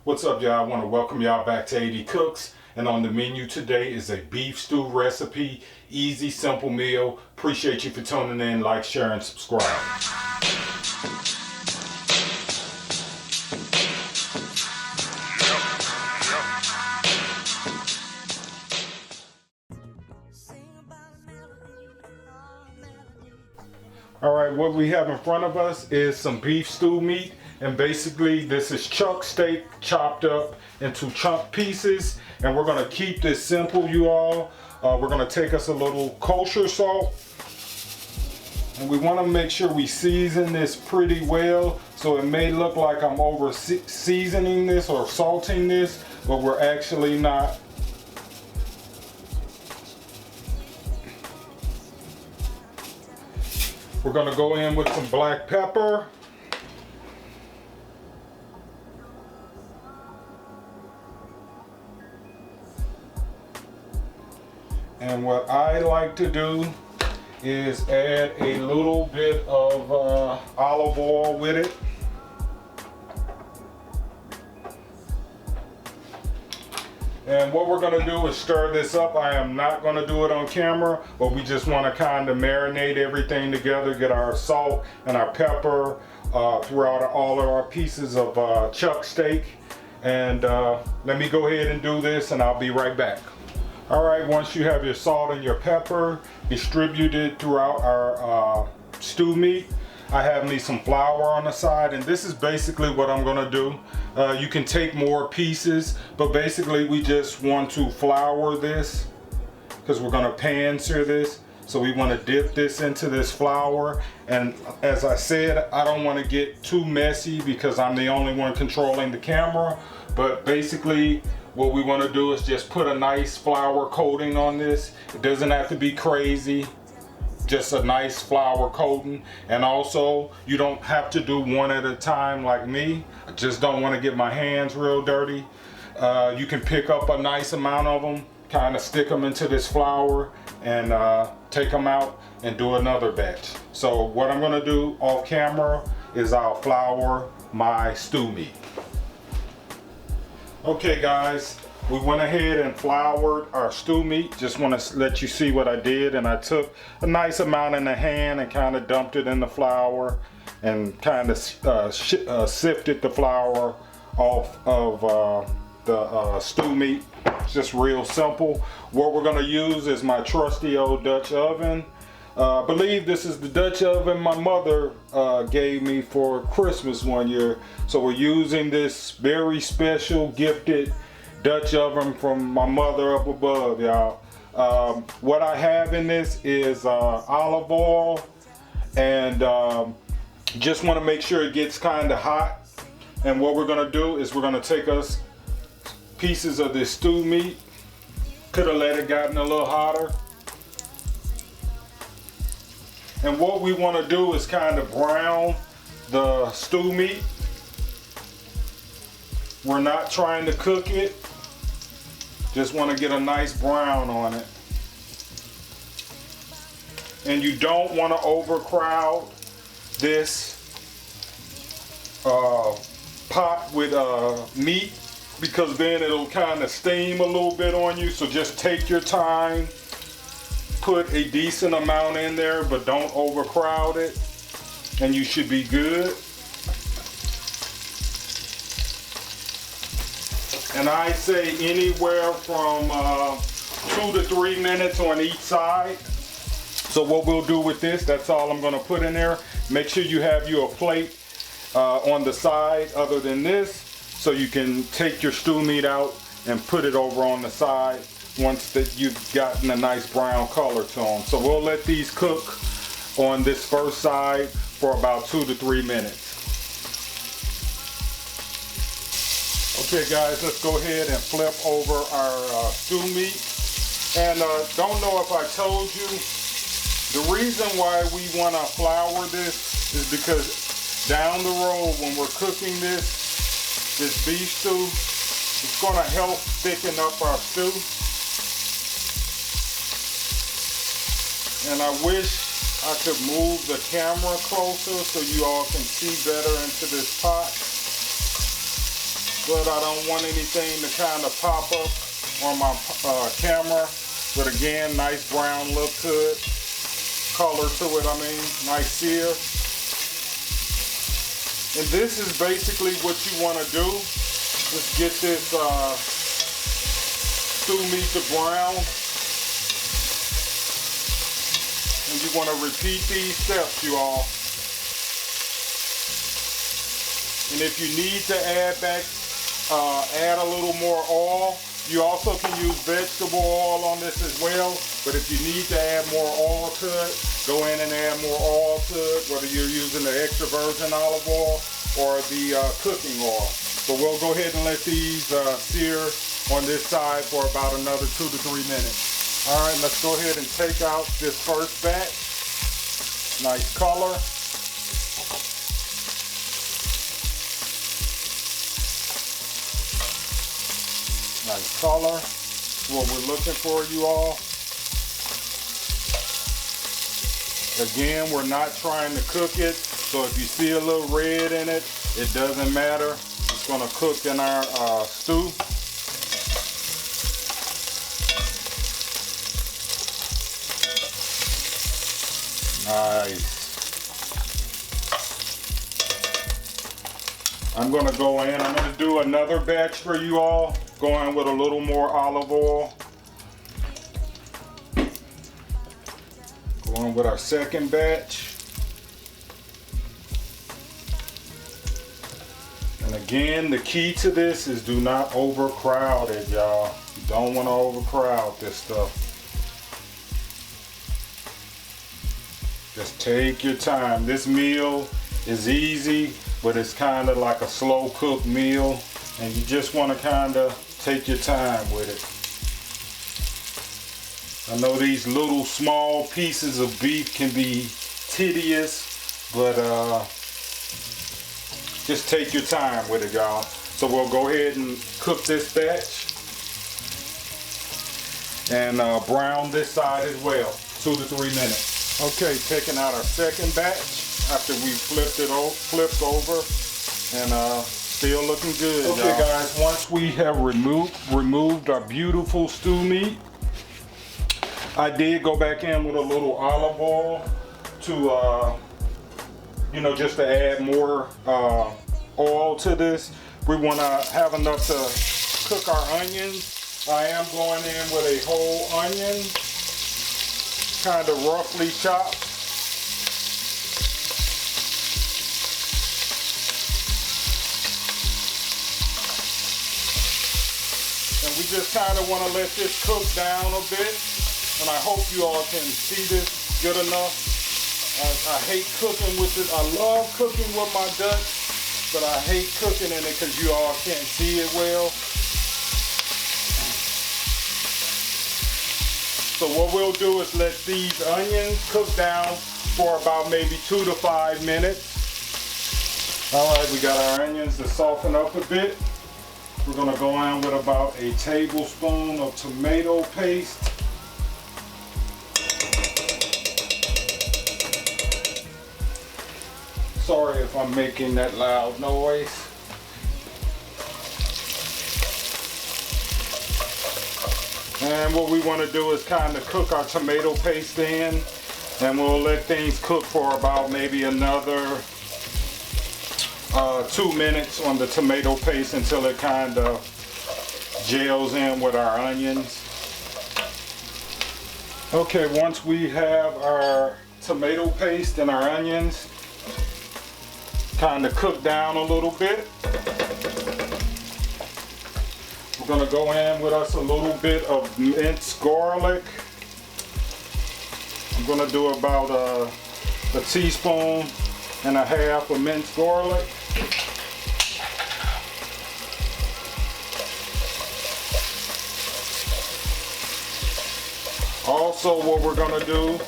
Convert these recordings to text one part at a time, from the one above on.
What's up, y'all? I want to welcome y'all back to AD Cooks. And on the menu today is a beef stew recipe. Easy, simple meal. Appreciate you for tuning in. Like, share, and subscribe. Alright, what we have in front of us is some beef stew meat, and basically this is chuck steak chopped up into chunk pieces, and we're going to keep this simple, you all. We're going to take us a little kosher salt, and we want to make sure we season this pretty well. So it may look like I'm over seasoning this or salting this, but we're actually not. We're going to go in with some black pepper. And what I like to do is add a little bit of olive oil with it. And what we're going to do is stir this up. I am not going to do it on camera, but we just want to kind of marinate everything together, get our salt and our pepper throughout all of our pieces of chuck steak. And let me go ahead and do this, and I'll be right back. All right, once you have your salt and your pepper distributed throughout our stew meat, I have me some flour on the side, and this is basically what I'm gonna do. You can take more pieces, but basically we just want to flour this because we're gonna pan sear this. So we want to dip this into this flour, and as I said, I don't want to get too messy because I'm the only one controlling the camera, but basically what we want to do is just put a nice flour coating on this. It doesn't have to be crazy, just a nice flour coating. And also, you don't have to do one at a time like me. I just don't want to get my hands real dirty. You can pick up a nice amount of them, kind of stick them into this flour, and take them out and do another batch. So what I'm going to do off camera is I'll flour my stew meat. Okay guys, we went ahead and floured our stew meat. Just want to let you see what I did, and I took a nice amount in the hand and kind of dumped it in the flour and kind of sifted the flour off of the stew meat. It's just real simple. What we're going to use is my trusty old Dutch oven. I believe this is the Dutch oven my mother gave me for Christmas one year. So we're using this very special gifted Dutch oven from my mother up above, y'all. What I have in this is olive oil, and just want to make sure it gets kind of hot. And what we're going to do is we're going to take us pieces of this stew meat. Could have let it gotten a little hotter. And what we want to do is kind of brown the stew meat. We're not trying to cook it. Just want to get a nice brown on it. And you don't want to overcrowd this pot with meat, because then it'll kind of steam a little bit on you. So just take your time. Put a decent amount in there, but don't overcrowd it, and you should be good. And I say anywhere from 2 to 3 minutes on each side. So what we'll do with this, that's all I'm going to put in there. Make sure you have you a plate on the side other than this, so you can take your stew meat out and put it over on the side once that you've gotten a nice brown color to them. So we'll let these cook on this first side for about 2 to 3 minutes. Okay guys, let's go ahead and flip over our stew meat. And don't know if I told you, the reason why we want to flour this is because down the road when we're cooking this beef stew, it's going to help thicken up our stew. And I wish I could move the camera closer so you all can see better into this pot. but I don't want anything to kind of pop up on my camera. But again, nice brown look to it, color to it, I mean, nice sear. And this is basically what you want to do. Just get this stew meat to brown. And you want to repeat these steps, you all. And if you need to add a little more oil, you also can use vegetable oil on this as well. But if you need to add more oil to it, go in and add more oil to it, whether you're using the extra virgin olive oil or the cooking oil. So we'll go ahead and let these sear on this side for about another 2 to 3 minutes. All right, let's go ahead and take out this first batch. Nice color. Nice color. What we're looking for, you all. Again, we're not trying to cook it, so if you see a little red in it, it doesn't matter. It's gonna cook in our stew. Nice. I'm gonna go in, I'm gonna do another batch for you all, going with a little more olive oil. Going with our second batch. And again, the key to this is do not overcrowd it, y'all. You don't want to overcrowd this stuff. Just take your time. This meal is easy, but it's kind of like a slow cooked meal, and you just want to kind of take your time with it. I know these little small pieces of beef can be tedious, but just take your time with it, y'all. So we'll go ahead and cook this batch and brown this side as well, 2 to 3 minutes. Okay, taking out our second batch after we flipped over, and still looking good. Okay, y'all. Guys, once we have removed our beautiful stew meat, I did go back in with a little olive oil to, just to add more oil to this. We want to have enough to cook our onions. I am going in with a whole onion, kind of roughly chopped. And we just kind of want to let this cook down a bit. And I hope you all can see this good enough. I hate cooking with it. I love cooking with my ducks, but I hate cooking in it because you all can't see it well. So what we'll do is let these onions cook down for about maybe 2 to 5 minutes. All right, we got our onions to soften up a bit. We're gonna go in with about a tablespoon of tomato paste. Sorry if I'm making that loud noise. And what we want to do is kind of cook our tomato paste in, and we'll let things cook for about maybe another 2 minutes on the tomato paste until it kind of gels in with our onions. Okay, once we have our tomato paste and our onions kind of cooked down a little bit, we're going to go in with us a little bit of minced garlic. I'm going to do about a teaspoon and a half of minced garlic. Also, what we're going to do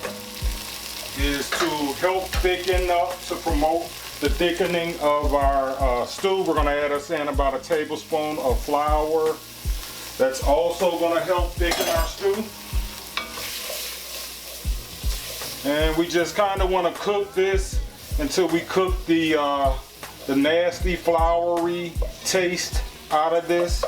is to help thicken up, to promote the thickening of our stew. We're going to add us in about a tablespoon of flour. That's also going to help thicken our stew. And we just kind of want to cook this until we cook the nasty floury taste out of this.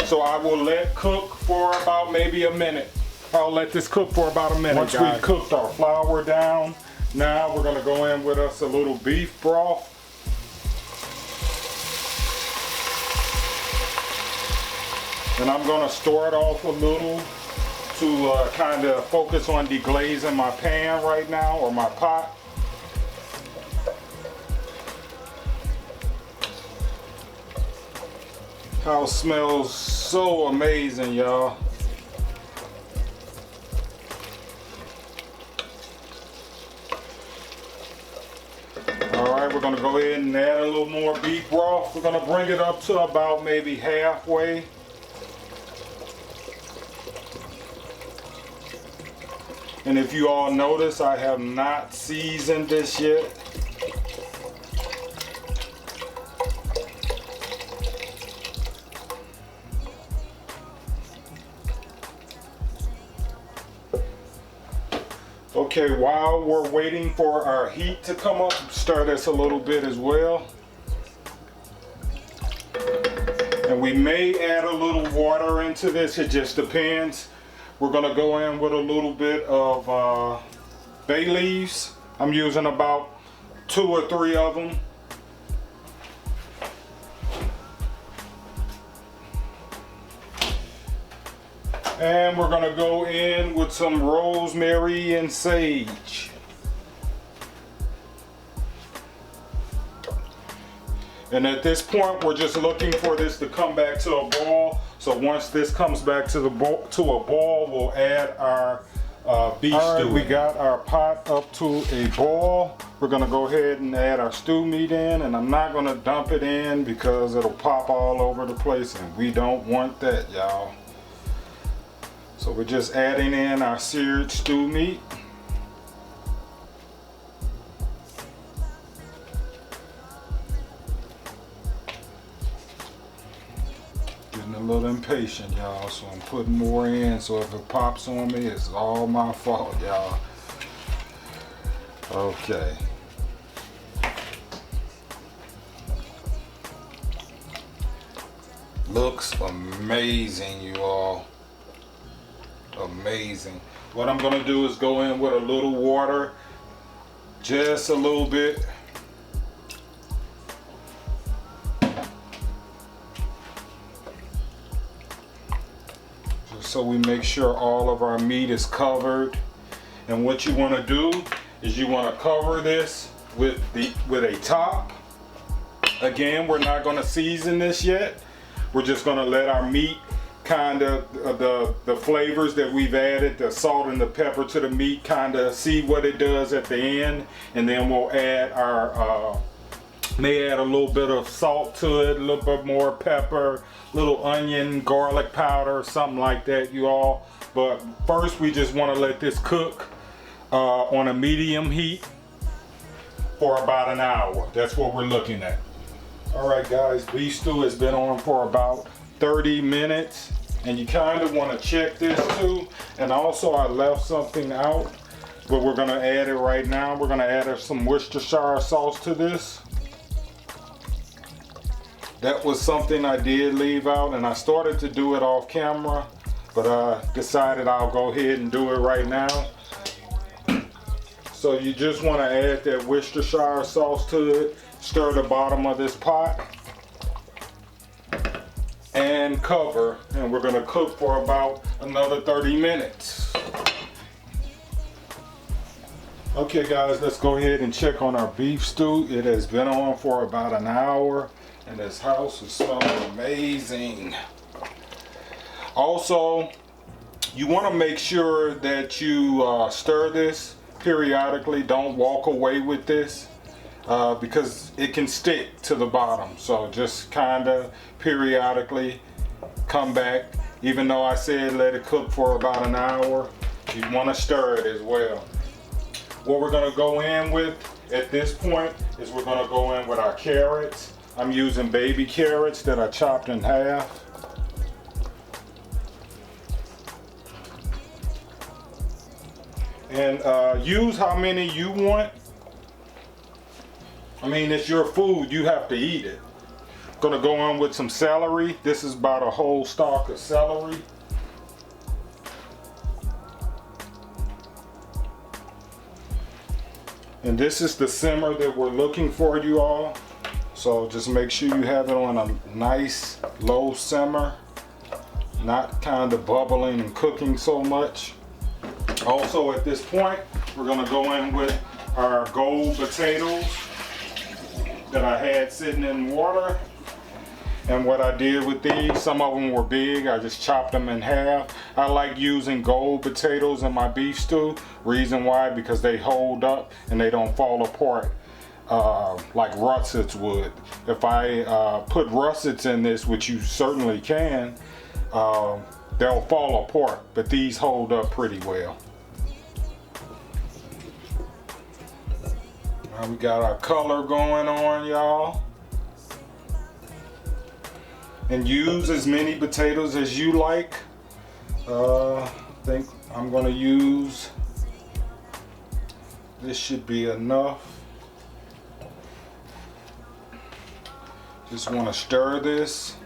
So I will let cook for about maybe a minute. I'll let this cook for about a minute. Once we've cooked our flour down, now we're gonna go in with us a little beef broth. And I'm gonna stir it off a little to kind of focus on deglazing my pan right now, or my pot. How it smells so amazing, y'all. All right, we're gonna go ahead and add a little more beef broth. We're gonna bring it up to about maybe halfway. And if you all notice, I have not seasoned this yet. Okay, while we're waiting for our heat to come up, stir this a little bit as well. And we may add a little water into this, it just depends. We're gonna go in with a little bit of bay leaves. I'm using about 2 or 3 of them. And we're gonna go in with some rosemary and sage. And at this point, we're just looking for this to come back to a boil. So once this comes back to a boil, we'll add our beef stew. We got our pot up to a boil. We're gonna go ahead and add our stew meat in, and I'm not gonna dump it in because it'll pop all over the place, and we don't want that, y'all. So we're just adding in our seared stew meat. Getting a little impatient, y'all, so I'm putting more in, so if it pops on me, it's all my fault, y'all. Okay. Looks amazing, you all. Amazing. What I'm gonna do is go in with a little water, just a little bit. Just so we make sure all of our meat is covered. And what you wanna do is you wanna cover this with a top. Again, we're not gonna season this yet. We're just gonna let our meat kind of the flavors that we've added, the salt and the pepper to the meat, kind of see what it does at the end, and then we'll add our may add a little bit of salt to it, a little bit more pepper, little onion, garlic powder, something like that, you all. But first, we just want to let this cook on a medium heat for about an hour. That's what we're looking at. All right, guys, beef stew has been on for about 30 minutes, and you kind of want to check this too. And also, I left something out, but we're going to add it right now. We're going to add some Worcestershire sauce to this. That was something I did leave out, and I started to do it off camera, but I decided I'll go ahead and do it right now. So you just want to add that Worcestershire sauce to it, stir the bottom of this pot, and cover, and we're gonna cook for about another 30 minutes. Okay guys, let's go ahead and check on our beef stew. It has been on for about an hour, and this house is smelling amazing. Also, you want to make sure that you stir this periodically. Don't walk away with this because it can stick to the bottom. So just kind of periodically come back. Even though I said let it cook for about an hour, you want to stir it as well. What we're going to go in with at this point is we're going to go in with our carrots. I'm using baby carrots that I chopped in half. And use how many you want. I mean, it's your food, you have to eat it. Gonna go in with some celery. This is about a whole stalk of celery. And this is the simmer that we're looking for, you all. So just make sure you have it on a nice low simmer, not kind of bubbling and cooking so much. Also at this point, we're gonna go in with our gold potatoes that I had sitting in water. And what I did with these, some of them were big, I just chopped them in half. I like using gold potatoes in my beef stew. Reason why, because they hold up and they don't fall apart like russets would. If I put russets in this, which you certainly can, they'll fall apart, but these hold up pretty well. Now we got our color going on, y'all. And use as many potatoes as you like. I think I'm gonna use, this should be enough. Just wanna stir this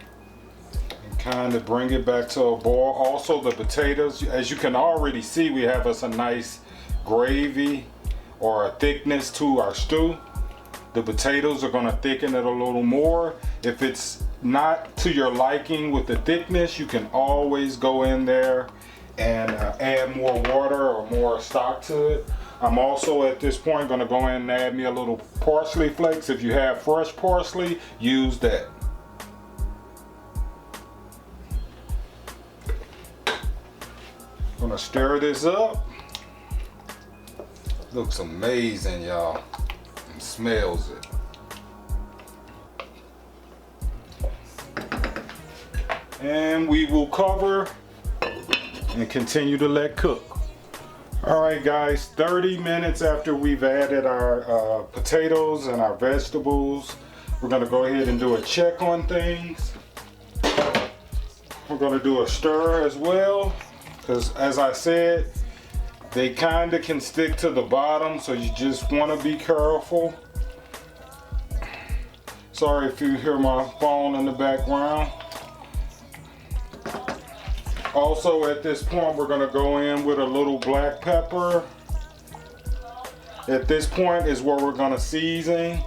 and kind of bring it back to a boil. Also the potatoes, as you can already see, we have us a nice gravy or a thickness to our stew. The potatoes are gonna thicken it a little more. If it's not to your liking with the thickness, you can always go in there and add more water or more stock to it. I'm also at this point gonna go in and add me a little parsley flakes. If you have fresh parsley, use that. Gonna stir this up. Looks amazing, y'all. And smells it. And we will cover and continue to let cook. All right, guys, 30 minutes after we've added our potatoes and our vegetables, we're gonna go ahead and do a check on things. We're gonna do a stir as well, because as I said, they kinda can stick to the bottom, so you just wanna be careful. Sorry if you hear my phone in the background. Also at this point, we're gonna go in with a little black pepper. At this point is where we're gonna season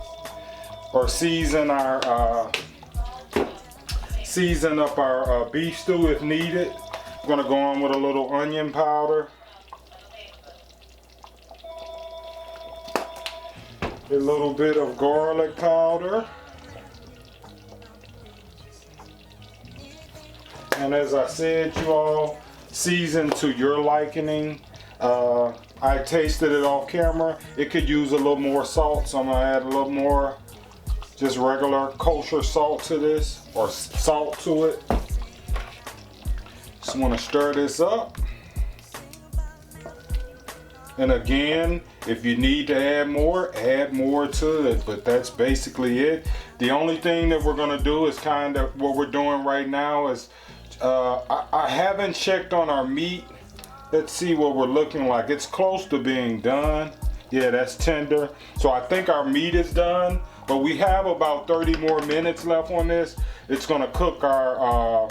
up our beef stew if needed. We're gonna go in with a little onion powder. A little bit of garlic powder. And as I said, you all, season to your liking. I tasted it off camera. It could use a little more salt, so I'm gonna add a little more just regular kosher salt to this, or salt to it. Just wanna stir this up. And again, if you need to add more to it, but that's basically it. The only thing that we're gonna do is kind of what we're doing right now is I haven't checked on our meat. Let's see what we're looking like. It's close to being done. Yeah, that's tender. So I think our meat is done, but we have about 30 more minutes left on this. It's gonna cook our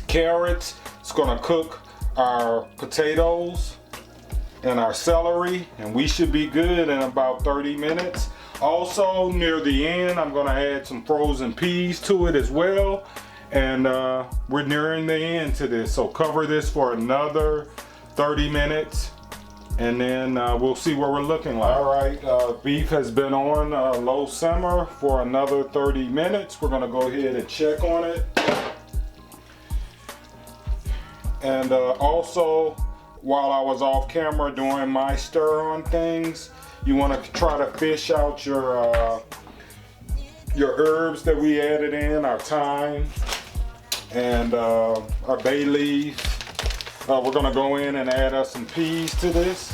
carrots. It's gonna cook our potatoes and our celery, and we should be good in about 30 minutes. Also, near the end, I'm gonna add some frozen peas to it as well. And we're nearing the end to this, so cover this for another 30 minutes, and then we'll see what we're looking like. All right, beef has been on low simmer for another 30 minutes. We're gonna go ahead and check on it. And also, while I was off camera doing my stir on things, you wanna try to fish out your herbs that we added in, our thyme and our bay leaves. We're gonna go in and add us some peas to this.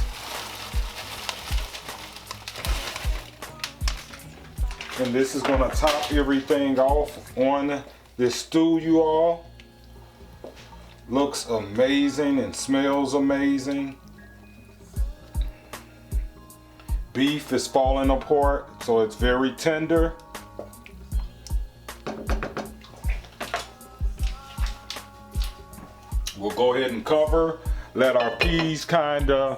And this is gonna top everything off on this stew, you all. Looks amazing and smells amazing. beef is falling apart, so it's very tender. We'll go ahead and cover, let our peas the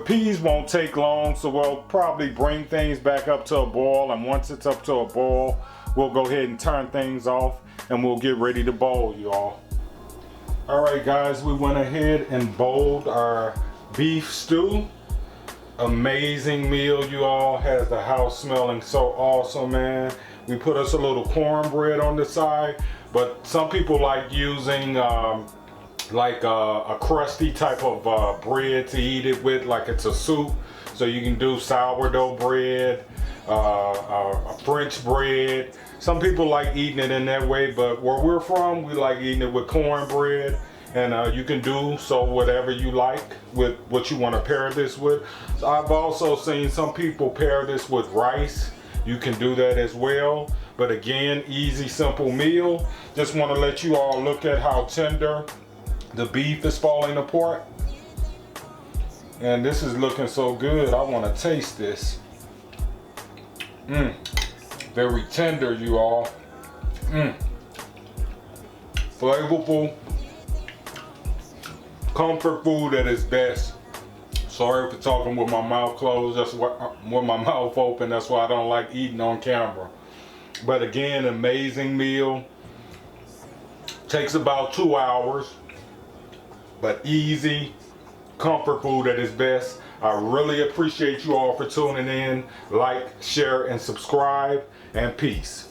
peas won't take long, so we'll probably bring things back up to a boil, and once it's up to a boil, we'll go ahead and turn things off and we'll get ready to boil, y'all. All right, guys, we went ahead and boiled our beef stew. Amazing meal, you all. Has the house smelling so awesome, man. We put us a little cornbread on the side, but some people like using like a crusty type of bread to eat it with, like it's a soup. So you can do sourdough bread, a French bread. Some people like eating it in that way, but where we're from, we like eating it with cornbread. And you can do so whatever you like with what you want to pair this with. So I've also seen some people pair this with rice. You can do that as well. But again, easy, simple meal. Just want to let you all look at how tender the beef is falling apart. And this is looking so good. I want to taste this. Very tender, you all. Flavorful. Comfort food at its best. Sorry for talking with my mouth closed. That's what, with my mouth open. That's why I don't like eating on camera. But again, amazing meal. Takes about 2 hours, but easy. Comfort food at its best. I really appreciate you all for tuning in. Like, share, and subscribe. And peace.